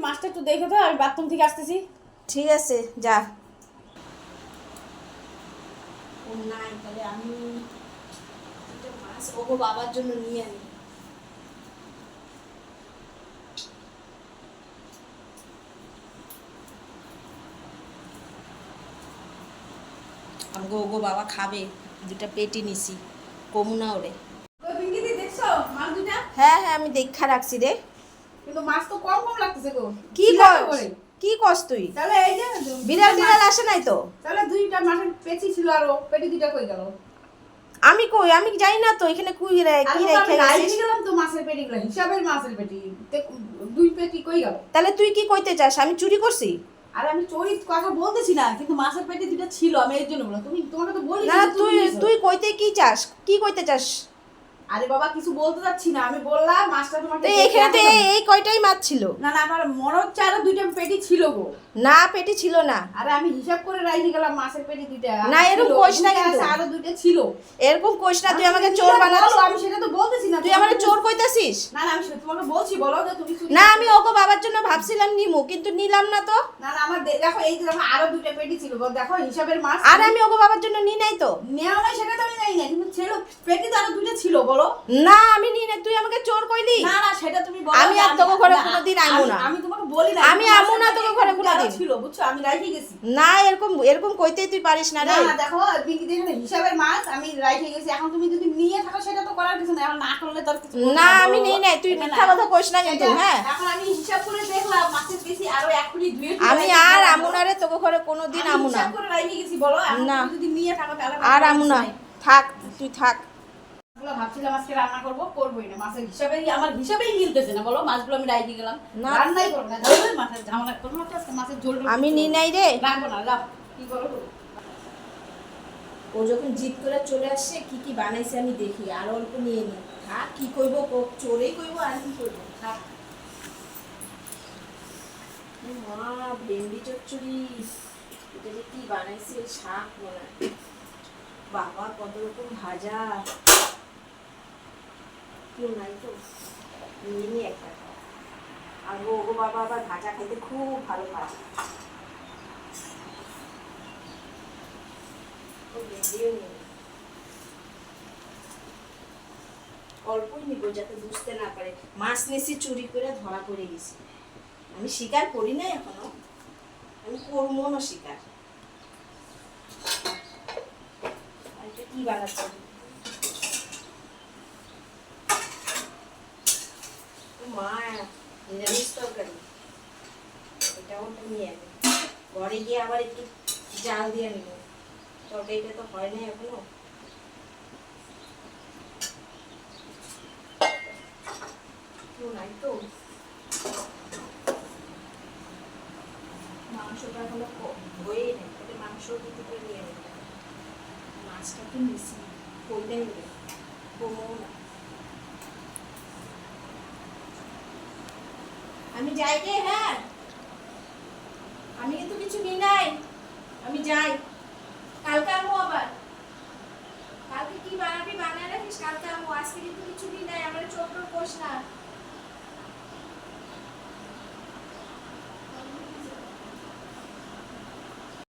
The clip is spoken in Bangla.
মাছটা একটু দেখো তো, আমি বাথরুম থেকে আসতেছি। ঠিক আছে যা। ও নাই, তাহলে আমি একটা মাছ ওগো বাবার জন্য নিয়ে আনি। আমাকে ওগো বাবা খাবে, দুটা পেটি নিছি, কমু না ওরে। দেখছো মাছ দুটা? হ্যাঁ হ্যাঁ আমি দেখা রাখছি রে। কিন্তু মাছ তো কম কম লাগতেছে গো। কি কস, কি কস তুই? তাহলে এই যে বিড়াল টিড়াল আসে নাই তো? তাহলে দুইটা মাছের পেটি ছিল, আর পেটি দুইটা কই গেল? আমি কই, আমি জানি না তো এখানে কি আমি রেখে গেছিস। গেলাম তো মাছের পেটিগুলো, হিসাবের মাছের পেটি দুই পেটি কই গেল? তাহলে তুই কি কইতে চাস আমি চুরি করছি? আর আমি চোরির কথা বলতেছি না, কিন্তু মাছের পেটি দুইটা ছিল, আমি এর জন্য বললাম। তুমি তোমাকে তো বলি না তুই তুই কইতে কি চাস, কি কইতে চাস? আরে বাবা কিছু বলতে যাচ্ছি না, আমি বললাম মাছটা তোমাকে এখানে তো এই কয়টাই মাছ ছিল। না না, আমার মনে হচ্ছে আরো দুইটা পেটি ছিল গো। না পেটি ছিল না। আরে আমি হিসাব করে রাখি গেলাম মাছের পেটি দুইটা। না এরকম কইস না, কিন্তু আরো দুইটা ছিল। এরকম কইস না, তুই আমাকে চোর বানাচ্ছিস। আমি সেটা তো বলতেছি না, তুই আমাকে চোর কইতাছিস। না না, আমি তোমাকে বলছি, বলো যে তুমি চুরি। না আমি ওগো বাবার জন্য ভাবছিলাম নিমু, কিন্তু নিলাম না তো। না না, আমার দেখো এই যে দেখো আরো দুইটা পেটি ছিল, দেখো হিসাবের মাছ। আর আমি ওগো বাবার জন্য নি নাই তো। নেও না সেটা তো আমি জানি না, কিন্তু ছিল পেটি তো আরো দুইটা ছিল, বলো। না আমি নি নাই, তুই আমাকে চোর কইলি। না না, সেটা তুমি বলো। আমি আর তোকে ঘরে কোনোদিন আইমু না। আমি তোমাকে বলি না, আমি আমু না তোকে ঘরে কোনোদিন। ছিল বুঝছো, আমি রাখি গেছি। না এরকম এরকম কইতেই তুই পারিস না রে। না না, দেখো বিকি দেখো হিসাবের মাছ আমি রাখি গেছি, এখন তুমি যদি নিয়ে থাকো সেটা তো করার কিছু না, এখন না করলে তো আর কিছু। না আমি নেই নাই, তুই মিথ্যা কথা কইস না কিন্তু। হ্যাঁ এখন আমি হিসাব করে দেখলাম মাছের বেশি আরো এখনই দুই। আমি আর আমু না রে তোকে ঘরে কোনোদিন আমু না। হিসাব করে রাখি গেছি, বলো না যদি নিয়ে থাকো তাহলে আর আমু না, থাক তুই থাক। ভাবছিলাম আজকে রান্না করবো, করবোই না। মাছের হিসাবেই আমার হিসাবেই মিলতেছে না, বলো মাছগুলো আমি রাখি গেলাম, রান্নাই করবো না। মাছের ঝামেলা করবো না, আজকে মাছের ঝোল আমি নি নাই রে, রাখবো না। লাভ কি করবো? ও যখন জিদ করে চলে আসছে কি কি বানাইছে আমি দেখি, আর অল্প নিয়ে নি। থাক কি কইবো, চোরেই কইবো আর কি করবো, থাক। মা ভেন্ডি চচ্চড়ি, এটা যে কি বানাইছে, শাক মনে হয়। বাবা কত রকম ভাজা, কেউ নাই তো, নিয়ে নি একটা। আর ওগো বাবা আবার ভাজা খেতে খুব ভালো ভাজা। অল্পই নিব যাতে বুঝতে না পারে মাছ নিছি চুরি করে ধরা পড়ে গেছি। আমি স্বীকার করি না এখনো, আমি করবো না স্বীকার। এটা কি বানাচ্ছে মা? নিরামিষ তরকারি, এটা ওটা নিয়ে আনি, ঘরে গিয়ে আবার একটু জাল দিয়ে নিব। তরকারিটা তো হয় না এখনো। নাই তো, মাংসটা এখনো হয়ে নেই, তাহলে মাংস কিছু করে নিয়ে নেব। মাছটা তো মিশি কইলে নেবে, কমও না। আমি যাই রে। হ্যাঁ আমি কিন্তু কিছু নিই নাই, আমি যাই, কালকে আমো আবার।